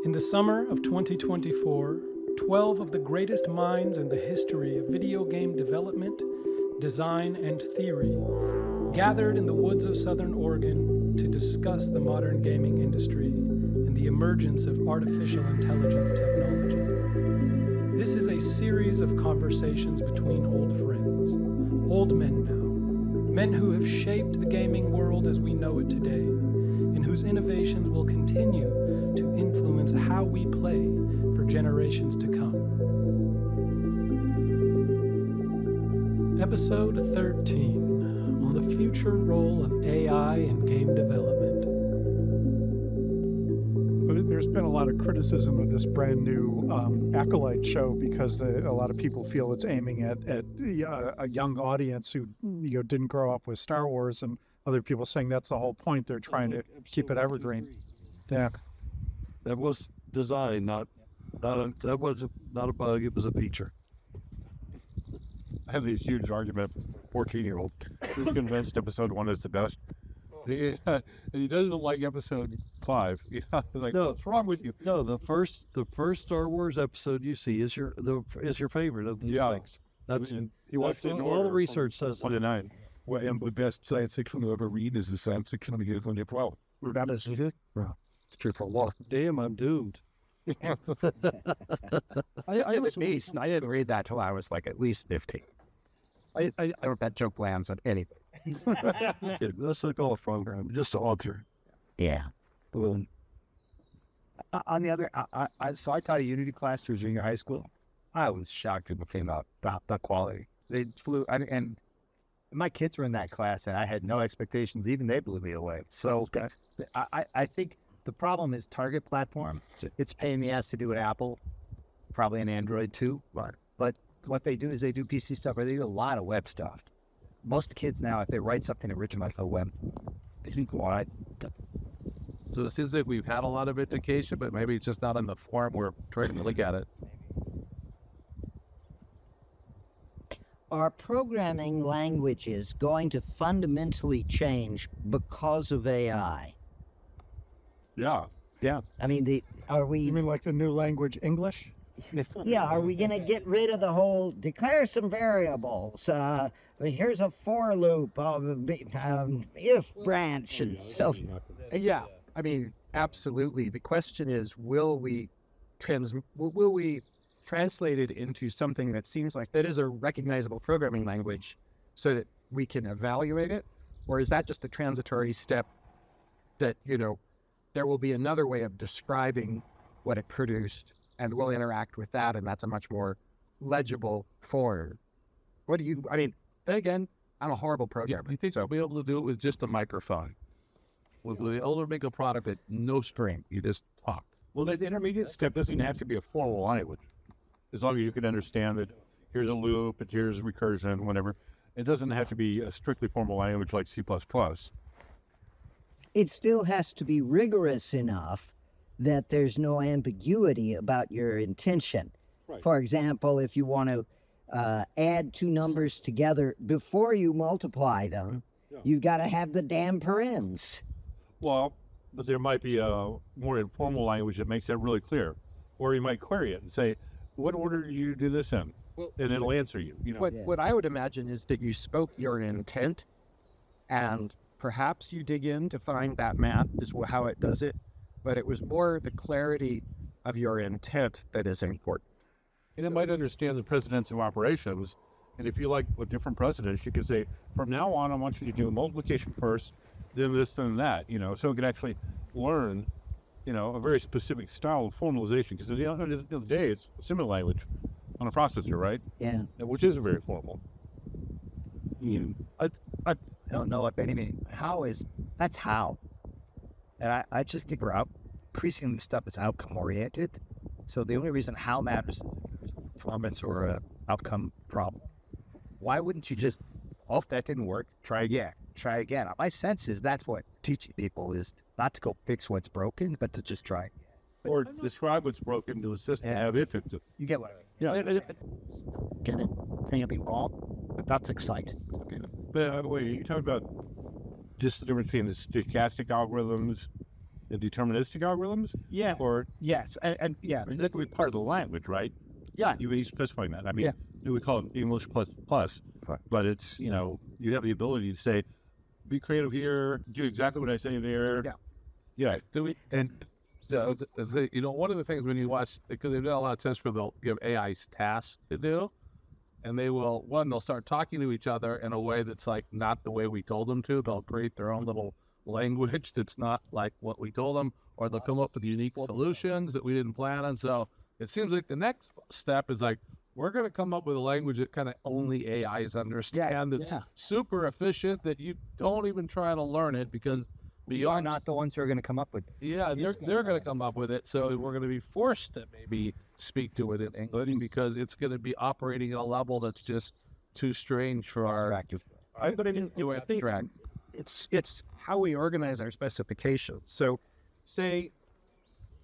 In the summer of 2024, 12 of the greatest minds in the history of video game development, design, and theory gathered in the woods of Southern Oregon to discuss the modern gaming industry and the emergence of artificial intelligence technology. This is a series of conversations between old friends, old men now, men who have shaped the gaming world as we know it today, and whose innovations will continue to influence how we play for generations to come. Episode 13, on the future role of AI in game development. There's been a lot of criticism of this brand new Acolyte show because a lot of people feel it's aiming at a young audience who didn't grow up with Star Wars, and other people saying that's the whole point. They're trying to keep it evergreen. Yeah, that was design, that was not a bug. It was a feature. I have these huge argument with 14-year-old who's convinced episode 1 is the best. And he doesn't like episode 5. Like, No. what's wrong with you? No, the first Star Wars episode you see is your favorite of these things. That's He watched it in all the order research says. 1 to 9. Well, and the best science fiction I've ever read is the science fiction of 2012. That is it. It's true for a lot. Damn, I'm doomed. I was beast. I didn't read that till I was like at least 15. I don't bet joke lands on anything. Let's look off program. Just to alter. Yeah. Boom. On the other, so I taught a Unity class through junior high school. I was shocked when it came out about the quality. They flew, and my kids were in that class, and I had no expectations. Even they blew me away. So I think the problem is target platform. It's a pain in the ass to do at Apple, probably an Android too. Right. But what they do is they do PC stuff, or they do a lot of web stuff. Most kids now, if they write something original like the web, they think, why? So it seems like we've had a lot of education, but maybe it's just not in the form we're trying to look at it. Are programming languages going to fundamentally change because of AI? Yeah. I mean, are we? You mean like the new language English? Yeah, are we going to get rid of the whole declare some variables? Here's a for loop, if branch, and so. Yeah, I mean, absolutely. The question is, will we translate it into something that seems like that is a recognizable programming language so that we can evaluate it? Or is that just a transitory step that, there will be another way of describing what it produced and we'll interact with that, and that's a much more legible form? Then again, I'm a horrible programmer. I think I'll be able to do it with just a microphone. We'll be able to make a product with no string. You just talk. Well, the intermediate step doesn't have to be a formal language. As long as you can understand that here's a loop, and here's recursion, whatever. It doesn't have to be a strictly formal language like C++. It still has to be rigorous enough that there's no ambiguity about your intention. Right. For example, if you want to add two numbers together before you multiply them, you've got to have the damn parens. Well, but there might be a more informal language that makes that really clear. Or you might query it and say, what order do you do this in? And it'll answer you. What I would imagine is that you spoke your intent, and perhaps you dig in to find that math is how it does it, but it was more the clarity of your intent that is important. And it might understand the precedence of operations. And if you like with different precedents, you could say, from now on, I want you to do multiplication first, then this, then that, so it can actually learn, a very specific style of formalization. Because at the end of the day, it's assembly language on a processor, right? Yeah. Which is very formal. I don't know if anything. That's how. And I just think we're increasingly stuff is outcome oriented. So the only reason how matters is if there's a performance or an outcome problem. Why wouldn't you just, if that didn't work, try again. My sense is that's what teaching people is not to go fix what's broken, but to just try. Or describe what's broken to the system and have it fix it. You get what Yeah. Get it? Can't be wrong, but that's exciting. But wait, you talk about just the difference between the stochastic algorithms the deterministic algorithms? Yeah. Or Yes. And yeah. I mean, that would be part of the language, right? Yeah. You were specifying that. I mean, we call it English plus, but it's, you know, you have the ability to say, be creative here, do exactly what I say there. Yeah. Yeah. And you know, one of the things when you watch, because they've done a lot of tests where they'll give AIs tasks to do, and they'll start talking to each other in a way that's like not the way we told them to. They'll create their own little language that's not like what we told them, or they'll come up with unique solutions that we didn't plan on. So it seems like the next step is like, we're going to come up with a language that kind of only AIs understand. That's super efficient, that you don't even try to learn it, because We are not the ones who are going to come up with it. yeah, they're going to come up with it. So we're going to be forced to maybe speak to it in English, because it's going to be operating at a level that's just too strange for our. I think it's how we organize our specifications. So, say,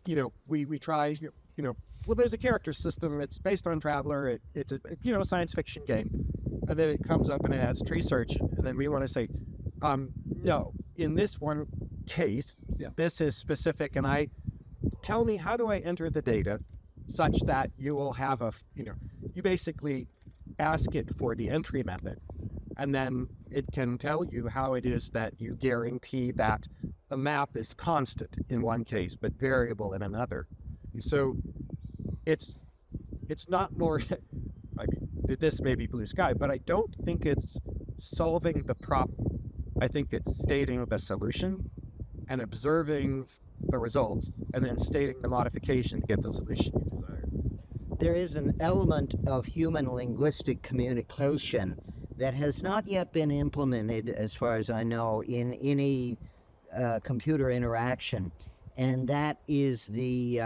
you know, we try, you know, well, there's a character system. It's based on Traveler. It's a, you know, science fiction game, and then it comes up and it has tree search, and then we want to say, no, in this one case, this is specific, and tell me, how do I enter the data such that you will have you basically ask it for the entry method, and then it can tell you how it is that you guarantee that the map is constant in one case, but variable in another. So it's not more, I mean, this may be blue sky, but I don't think it's solving the problem. I think it's stating the solution and observing the results, and then stating the modification to get the solution you desire. There is an element of human linguistic communication that has not yet been implemented, as far as I know, in any computer interaction, and that is the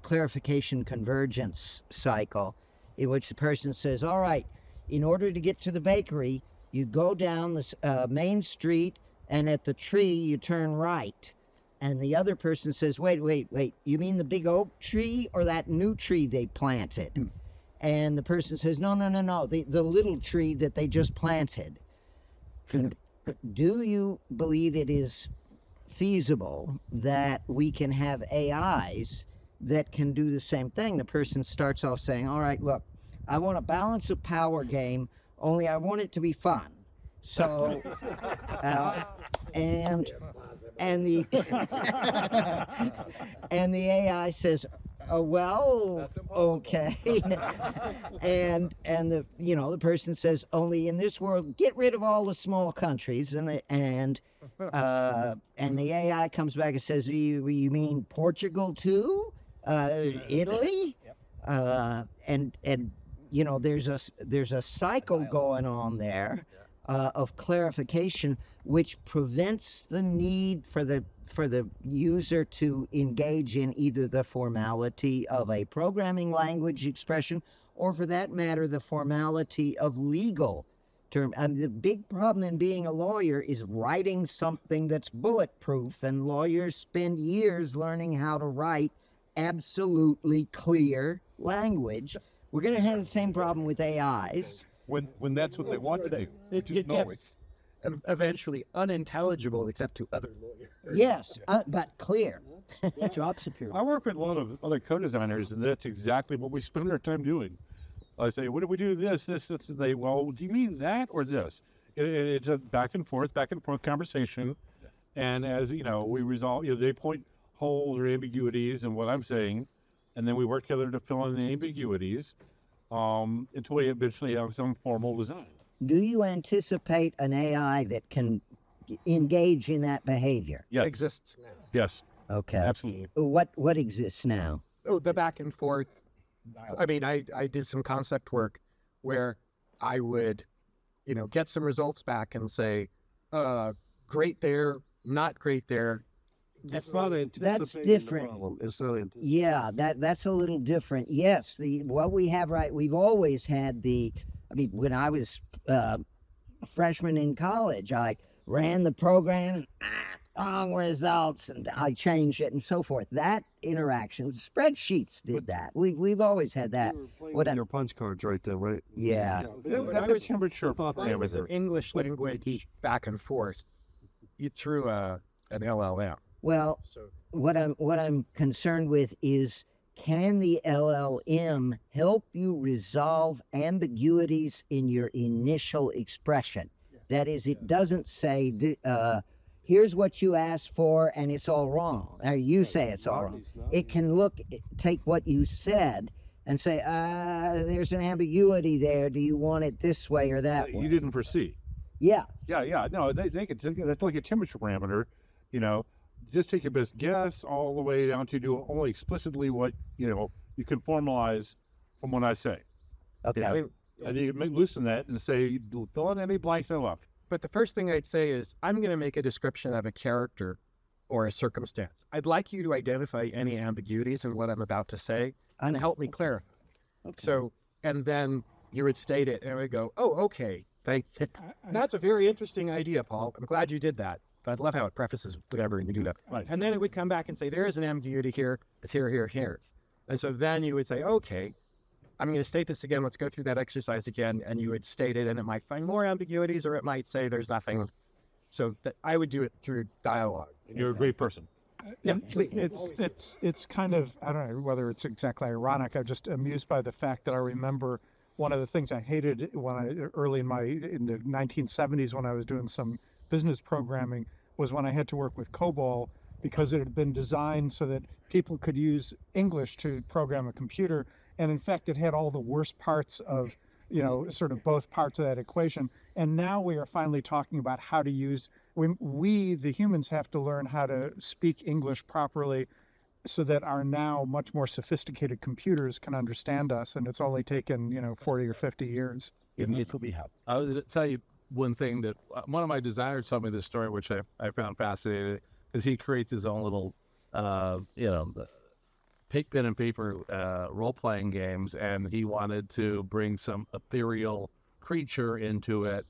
clarification convergence cycle, in which the person says, all right, in order to get to the bakery, you go down the main street, and at the tree, you turn right. And the other person says, wait, you mean the big oak tree or that new tree they planted? And the person says, no, the little tree that they just planted. Do you believe it is feasible that we can have AIs that can do the same thing? The person starts off saying, all right, look, I want a balance of power game, only I want it to be fun. So, and the and the AI says, oh, well, okay. and the the person says, only in this world, get rid of all the small countries, and the AI comes back and says, you mean Portugal too? Italy? And there's a cycle going on there of clarification, which prevents the need for the user to engage in either the formality of a programming language expression, or for that matter, the formality of legal term. And the big problem in being a lawyer is writing something that's bulletproof, and lawyers spend years learning how to write absolutely clear language. We're going to have the same problem with AIs. When that's what they want to do. It gets eventually unintelligible except to other lawyers. Yes, but clear. Job security. I work with a lot of other co-designers, and that's exactly what we spend our time doing. I say, what do we do? This. And they, well, do you mean that or this? It's a back and forth conversation. And as you know, we resolve, they point holes or ambiguities in what I'm saying, and then we work together to fill in the ambiguities until we eventually have some formal design. Do you anticipate an AI that can engage in that behavior? Yeah. Exists now. Yes. Okay. Absolutely. What exists now? Oh, the back and forth. I mean, I did some concept work where I would, get some results back and say, great there, not great there. It's not That's anticipating different. the problem. It's not Yeah, that's a little different. Yes, what we have we've always had when I was a freshman in college, I ran the program, wrong results, and I changed it and so forth. That interaction, spreadsheets did that. We've always had that. your punch cards right there, right? Yeah. That's a temperature. It was an English language back and forth. You threw an LLM. Well, what I'm concerned with is, can the LLM help you resolve ambiguities in your initial expression? That is, it doesn't say, here's what you asked for and it's all wrong. Or you say it's all wrong. It can take what you said and say, there's an ambiguity there. Do you want it this way or that way? You didn't foresee. Yeah. Yeah. No, they could, that's like a temperature parameter, just take your best guess all the way down to do only explicitly what, you can formalize from what I say. Okay. And you can loosen that and say, fill in any blanks I left. But the first thing I'd say is, I'm going to make a description of a character or a circumstance. I'd like you to identify any ambiguities in what I'm about to say and help me clarify. Okay. So, and then you would state it and I would go, oh, okay, thank you. That's a very interesting idea, Paul. I'm glad you did that. But I love how it prefaces whatever you do that. Right. And then it would come back and say, there is an ambiguity here. It's here, here, here. And so then you would say, okay, I'm going to state this again. Let's go through that exercise again. And you would state it, and it might find more ambiguities, or it might say there's nothing. So I would do it through dialogue. You're a great person. Yeah, it's kind of, I don't know whether it's exactly ironic. I'm just amused by the fact that I remember one of the things I hated early in the 1970s when I was doing some business programming was when I had to work with COBOL, because it had been designed so that people could use English to program a computer. And in fact, it had all the worst parts of, sort of both parts of that equation. And now we are finally talking about how to use, we the humans have to learn how to speak English properly so that our now much more sophisticated computers can understand us. And it's only taken, 40 or 50 years. It will be helpful. I was going to tell you one thing that one of my designers told me this story, which I found fascinating, is he creates his own little, pen and paper role-playing games, and he wanted to bring some ethereal creature into it.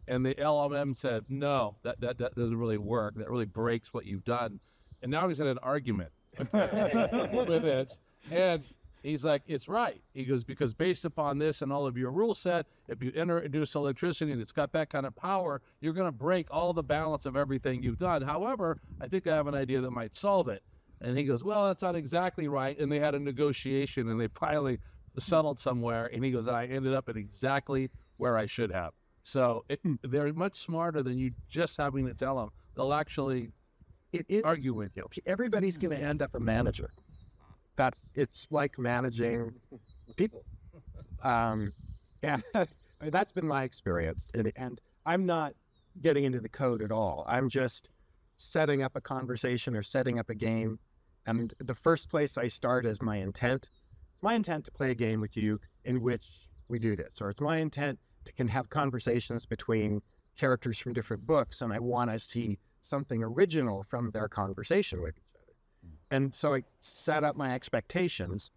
And the LLM said, no, that doesn't really work. That really breaks what you've done. And now he's in an argument with it. And he's like, it's right. He goes, because based upon this and all of your rule set, if you introduce electricity and it's got that kind of power, you're going to break all the balance of everything you've done. However, I think I have an idea that might solve it. And he goes, well, that's not exactly right. And they had a negotiation and they finally settled somewhere. And he goes, I ended up at exactly where I should have. So they're much smarter than you just having to tell them. They'll actually argue with you. Everybody's going to end up a manager. It's like managing people. Yeah, that's been my experience. And I'm not getting into the code at all. I'm just setting up a conversation or setting up a game. And the first place I start is my intent. It's my intent to play a game with you in which we do this. Or it's my intent to can have conversations between characters from different books, and I want to see something original from their conversation with each other. And so I set up my expectations,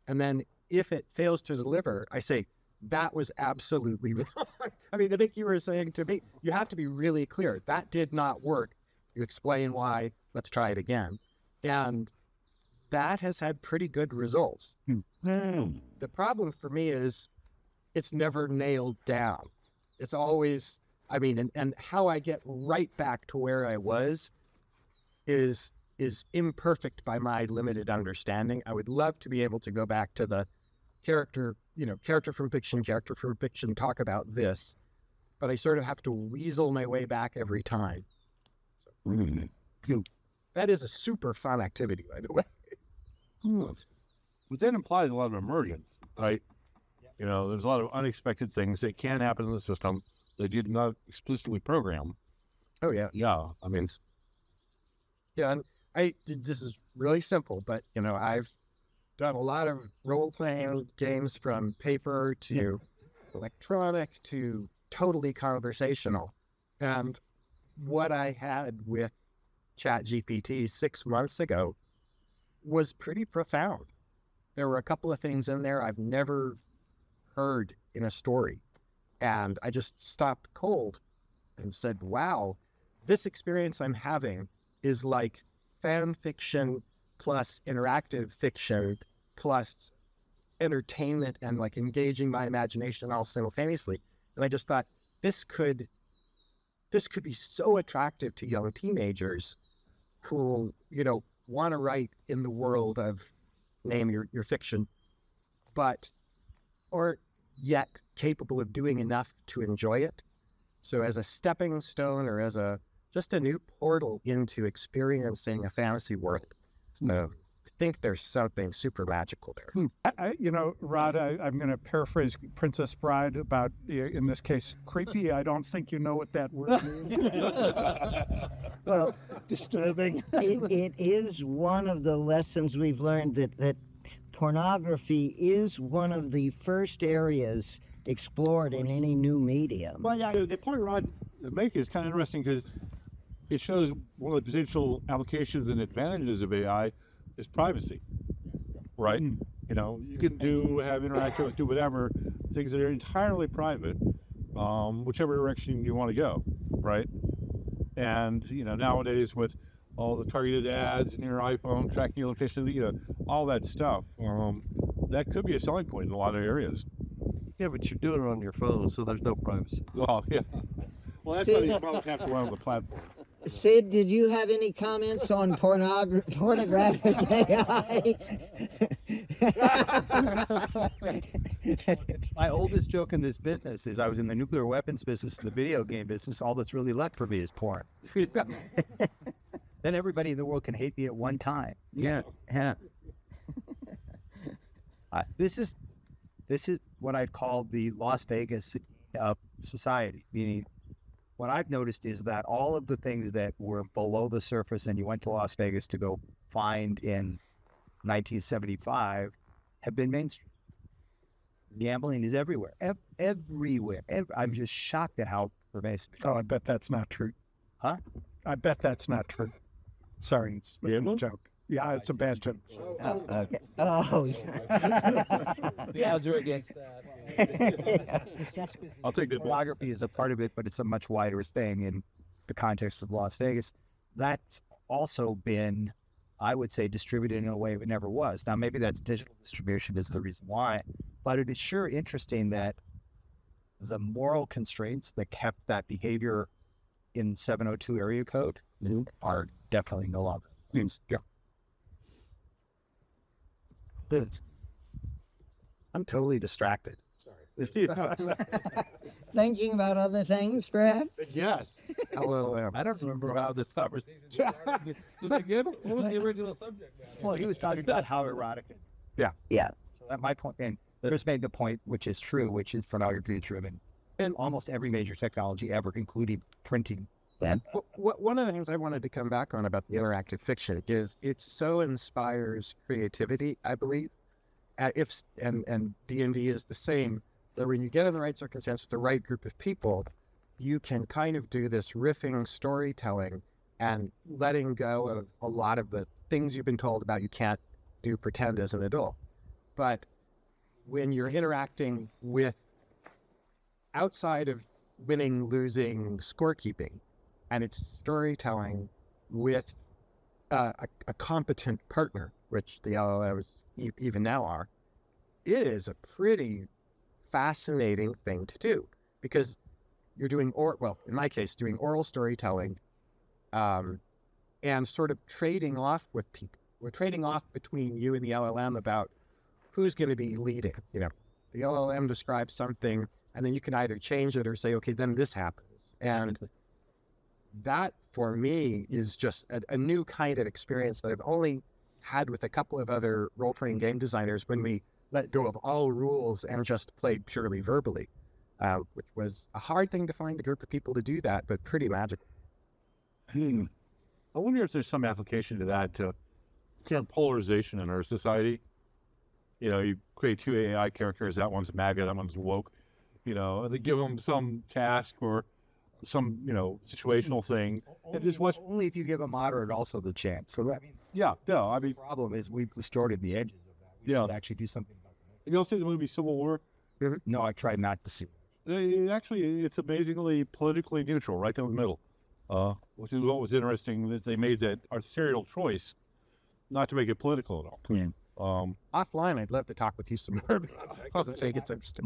and then if it fails to deliver, I say, that was absolutely wrong. I mean, I think you were saying to me, you have to be really clear. That did not work. You explain why, let's try it again. And that has had pretty good results. The problem for me is it's never nailed down. It's always, and how I get right back to where I was is imperfect by my limited understanding. I would love to be able to go back to the character from fiction, talk about this, but I sort of have to weasel my way back every time. So, that is a super fun activity, by the way. But that implies a lot of immersion, right? There's a lot of unexpected things that can happen in the system that you did not explicitly program. Oh, yeah. Yeah, Yeah, and this is really simple, but, I've done a lot of role-playing games from paper to electronic to totally conversational. And what I had with ChatGPT 6 months ago was pretty profound. There were a couple of things in there I've never heard in a story. And I just stopped cold and said, wow, this experience I'm having is like fan fiction plus interactive fiction plus entertainment and like engaging my imagination all simultaneously. And I just thought, this could be so attractive to young teenagers who, want to write in the world of, name your fiction, but aren't yet capable of doing enough to enjoy it. So as a stepping stone or as just a new portal into experiencing a fantasy world, I think there's something super magical there. Rod, I'm going to paraphrase Princess Bride about, in this case, creepy. I don't think you know what that word means. Well, disturbing. it is one of the lessons we've learned that pornography is one of the first areas explored in any new medium. Well, yeah, the point Rod make is kind of interesting because it shows one of the potential applications and advantages of AI is privacy, right? You know, you can have interactive, do whatever, things that are entirely private, whichever direction you want to go, right? And, nowadays with all the targeted ads in your iPhone, tracking your location, all that stuff, that could be a selling point in a lot of areas. Yeah, but you're doing it on your phone, so there's no privacy. Well, yeah. Well, that's why you both have to run on the platform. Sid, did you have any comments on pornographic AI? My oldest joke in this business is I was in the nuclear weapons business, the video game business. All that's really left for me is porn. Then everybody in the world can hate me at one time. Yeah. This is what I'd call the Las Vegas society, meaning what I've noticed is that all of the things that were below the surface and you went to Las Vegas to go find in 1975 have been mainstream. Gambling is everywhere. Everywhere. I'm just shocked at how pervasive. Oh, I bet that's not true. Huh? I bet that's not true. Sorry, it's a joke. Yeah, it's a bad joke. Okay. Oh, The odds are against that. I'll take that. Pornography is a part of it, but it's a much wider thing in the context of Las Vegas. That's also been, I would say, distributed in a way it never was. Now, maybe that's digital distribution is the reason why, but it is sure interesting that the moral constraints that kept that behavior in 702 area code are definitely no longer. Yeah. I'm totally distracted. thinking about other things, perhaps? Yes. Well, I don't remember how this conversation started. Did I get it? What was the original subject matter? Well, he was talking about how erotic. Yeah. So at my point, and Chris made the point, which is true, which is pornography is driven. And almost every major technology ever, including printing. One of the things I wanted to come back on about the interactive fiction is it so inspires creativity, I believe. And D&D is the same, that when you get in the right circumstance with the right group of people, you can kind of do this riffing storytelling and letting go of a lot of the things you've been told about you can't do pretend as an adult. But when you're interacting with outside of winning, losing, scorekeeping, and it's storytelling with a competent partner, which the LLMs even now are, it is a pretty fascinating thing to do because you're doing, in my case, doing oral storytelling and sort of trading off with people. We're trading off between you and the LLM about who's going to be leading. You know, the LLM describes something, and then you can either change it or say, okay, then this happens. And that, for me, is just a new kind of experience that I've only had with a couple of other role-playing game designers when we let go of all rules and just played purely verbally, which was a hard thing to find a group of people to do that, but pretty magical. I wonder if there's some application to that, to kind of polarization in our society. You know, you create two AI characters, that one's MAGA, that one's woke, and they give them some task or some, situational thing. And just watch. Only if you give a moderate also the chance. So, the problem is we've distorted the edges of that. We should actually do something about that. You all see the movie Civil War? No, I tried not to see it. Actually, it's amazingly politically neutral, right down the middle, which is what was interesting, that they made that arterial choice not to make it political at all. Yeah. Offline, I'd love to talk with you some more about it because I think it's interesting.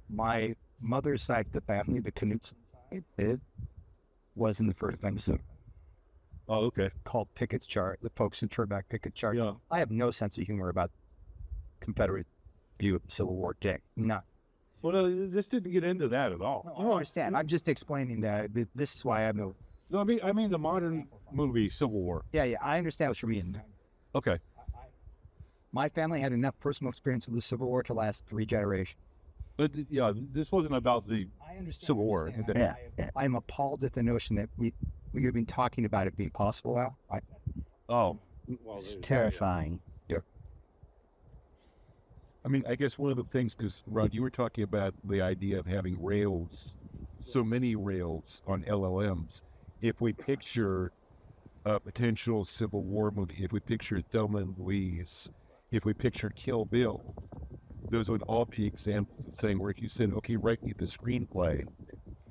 My mother's side of the family, the Knutson side, it was in the first episode. Oh, okay. called Pickett's chart, the folks who turn back Pickett's chart. Yeah. I have no sense of humor about Confederate view of the Civil War day. None. Well, no, this didn't get into that at all. I don't understand. I'm just explaining that this is why I have no. No, I mean the modern movie Civil War. Yeah, I understand what you mean. Okay. My family had enough personal experience with the Civil War to last 3 generations. But yeah, this wasn't about the Civil War. I'm appalled at the notion that we've been talking about it being possible now. Oh. It's terrifying. I mean, I guess one of the things, because Rod, you were talking about the idea of having rails, so many rails on LLMs. If we picture a potential Civil War movie, if we picture Thelma and Louise, if we picture Kill Bill, those would all be examples of saying where you said, okay, write me the screenplay.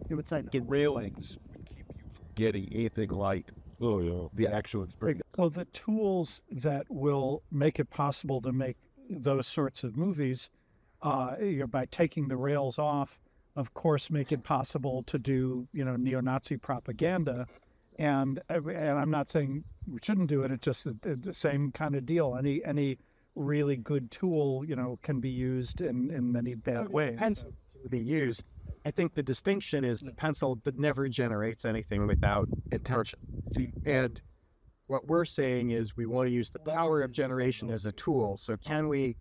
It's like The railings would keep you from getting anything like the actual experience. Well, the tools that will make it possible to make those sorts of movies, by taking the rails off, of course, make it possible to do, neo-Nazi propaganda. And I'm not saying we shouldn't do it. It's just the same kind of deal. Any really good tool, can be used in many bad ways. Pencil can be used. I think the distinction is the pencil that never generates anything without intention. And what we're saying is we want to use the power of generation as a tool. So can we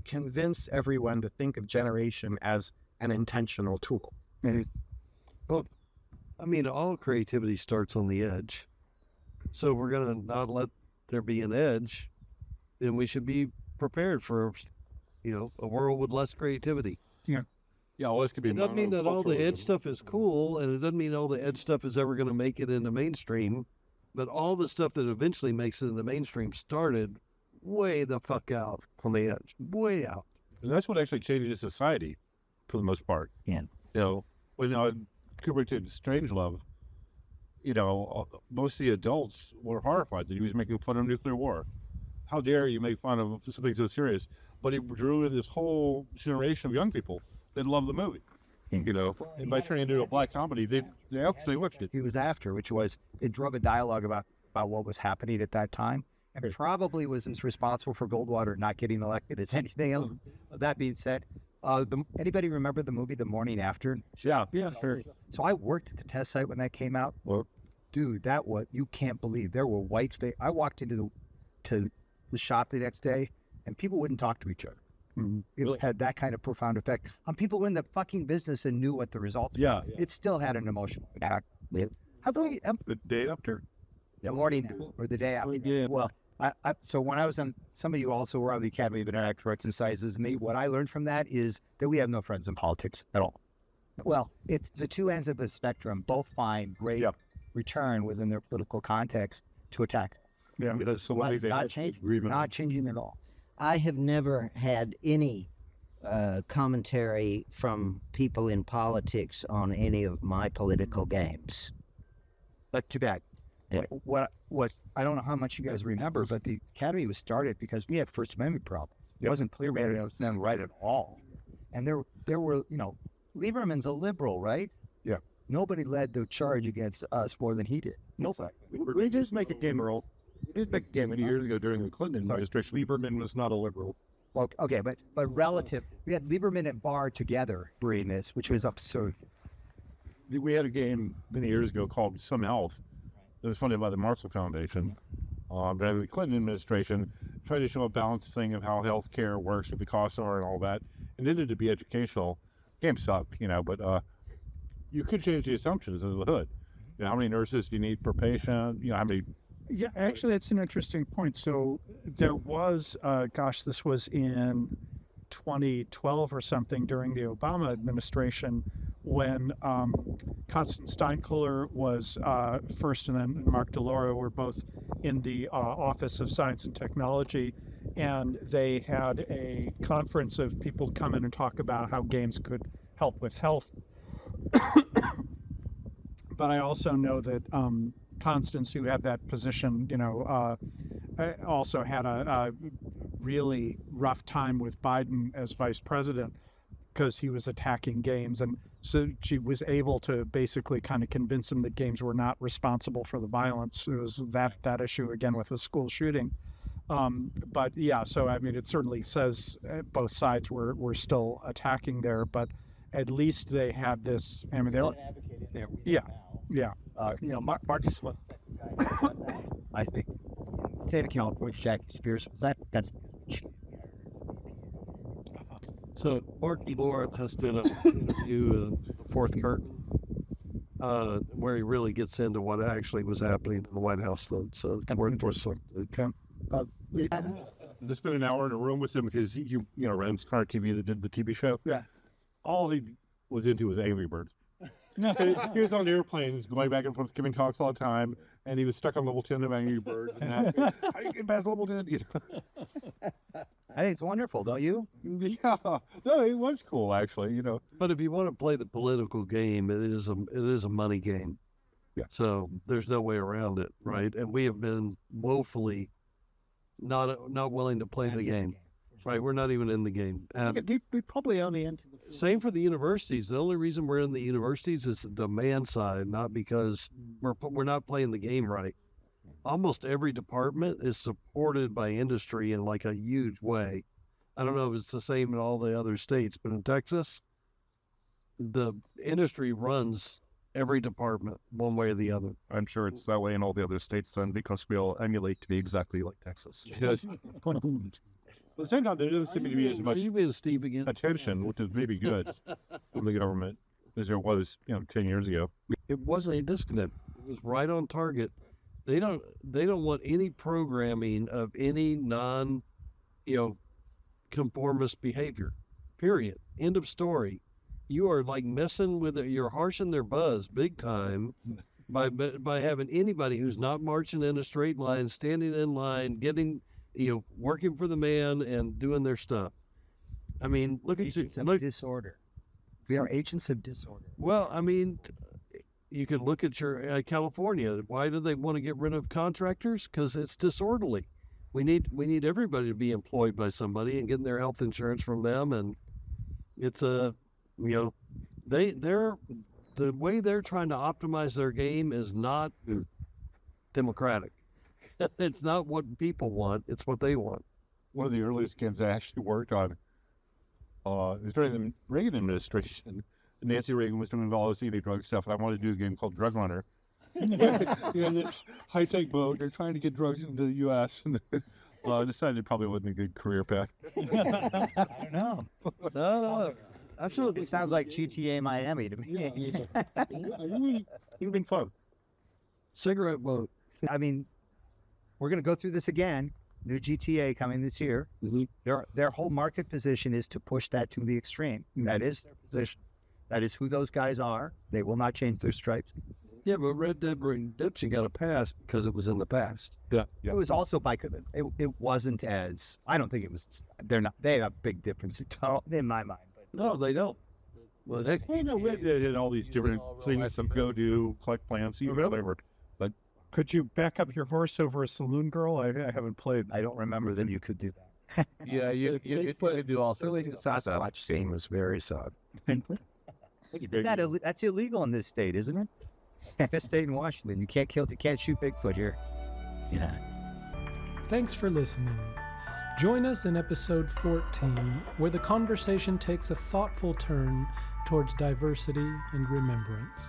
convince everyone to think of generation as an intentional tool? Well, I mean, all creativity starts on the edge. So if we're going to not let there be an edge, then we should be prepared for, a world with less creativity. Yeah, well, this could be. It doesn't mean that all the edge monoculturalism. stuff is cool, and it doesn't mean all the edge stuff is ever going to make it in the mainstream. But all the stuff that eventually makes it in the mainstream started way the fuck out on the edge, way out. And that's what actually changes society, for the most part. Yeah. When Kubrick did Strangelove, most of the adults were horrified that he was making fun of nuclear war. How dare you make fun of something so serious? But he drew in this whole generation of young people that love the movie. And by turning it into a black comedy, they actually watched it. He was after, which was it drove a dialogue about what was happening at that time, and probably was as responsible for Goldwater not getting elected as anything else. That being said, anybody remember the movie The Morning After? Yeah, sure. So I worked at the test site when that came out. Well, Dude, you can't believe there were white space. I walked into the shop the next day, and people wouldn't talk to each other. It had that kind of profound effect on people in the fucking business and knew what the results were. Yeah. It still had an emotional impact. How about The day after? the morning or the day after? Yeah. Well, so when I was on, some of you also were on the Academy of Interactive Arts and Sciences. Me, what I learned from that is that we have no friends in politics at all. Well, it's the two ends of the spectrum both find great return within their political context to attack. Yeah, because so many things Not changing at all. I have never had any commentary from people in politics on any of my political games. That's too bad. Yeah. What I don't know how much you guys remember, but the Academy was started because we had First Amendment problems. It wasn't clear we had it was done right at all. And there were, Lieberman's a liberal, right? Yeah. Nobody led the charge against us more than he did. Nobody. We just make a game rule. We just make a game many years ago during the Clinton administration. Lieberman was not a liberal. Well, okay, but relative, we had Lieberman and Barr together doing this, which was absurd. We had a game many years ago called Some Health. It was funded by the Marshall Foundation. But the Clinton administration tried to show a balanced thing of how health care works, what the costs are and all that. And it ended to be educational. Game sucked, but you could change the assumptions under the hood. How many nurses do you need per patient? How many... Yeah, actually, it's an interesting point. So there was, this was in 2012 or something during the Obama administration when Constance Steinkuhler was first and then Mark DeLauro were both in the Office of Science and Technology. And they had a conference of people come in and talk about how games could help with health. But I also know that Constance, who had that position, also had a really rough time with Biden as vice president because he was attacking games. And So she was able to basically kind of convince him that games were not responsible for the violence. It was that issue again with the school shooting. But yeah, so I mean, it certainly says both sides were still attacking there, but at least they had this. I mean, yeah. Marcus was I think in the state of California, Jackie Spears that's So Marky Lawrence did an interview in The Fourth Curtain, where he really gets into what actually was happening in the White House. So Just spent an hour in a room with him because he runs Car TV that did the TV show. Yeah. All he was into was Angry Birds. He was on airplanes going back and forth giving talks all the time, and he was stuck on level 10 of Angry Birds and asked me, how do you get past level 10? I think it's wonderful, don't you? Yeah. No, it was cool, actually, But if you want to play the political game, it is a money game. Yeah. So there's no way around it, right? And we have been woefully not willing to play the game. Right, we're not even in the game. We probably only into the Same for the universities. The only reason we're in the universities is the demand side, not because we're not playing the game right. Almost every department is supported by industry in like a huge way. I don't know if it's the same in all the other states, but in Texas, the industry runs every department one way or the other. I'm sure it's that way in all the other states then because we all emulate to be exactly like Texas. At the same time, there doesn't seem to be as much Steve again. attention, which is maybe good from the government as there was, 10 years ago. It wasn't a disconnect. It was right on target. They don't want any programming of any conformist behavior. Period. End of story. You are like messing with it. You're harshing their buzz big time by having anybody who's not marching in a straight line, standing in line, getting working for the man and doing their stuff. I mean, look at disorder. We are agents of disorder. Well, I mean, you can look at your California. Why do they want to get rid of contractors? Because it's disorderly. We need everybody to be employed by somebody and getting their health insurance from them. And it's the way they're trying to optimize their game is not democratic. It's not what people want. It's what they want. One of the earliest games I actually worked on, it was during the Reagan administration. Nancy Reagan was doing all this drug stuff, and I wanted to do a game called Drug Runner. High-tech boat. They're trying to get drugs into the U.S. And I decided it probably wasn't a good career path. I don't know. No. Absolutely. It sounds like GTA Miami to me. You've been fun. Cigarette boat. I mean, we're going to go through this again. New GTA coming this year. Mm-hmm. Their whole market position is to push that to the extreme. Mm-hmm. That is their position. That is who those guys are. They will not change their stripes. Yeah, but Red Dead Redemption got a pass because it was in the past. Yeah. It was also it wasn't as, I don't think it was, they have a big difference in my mind. But no, they don't. Well, they Red Dead had all these different things to go do, collect plants, whatever. But could you back up your horse over a saloon girl? I haven't played. I don't remember that you could do that. Yeah, you could do all sorts of stuff. Watch scene was very sad. That's illegal in this state, isn't it? This state in Washington, you can't shoot Bigfoot here. Yeah. Thanks for listening. Join us in episode 14, where the conversation takes a thoughtful turn towards diversity and remembrance.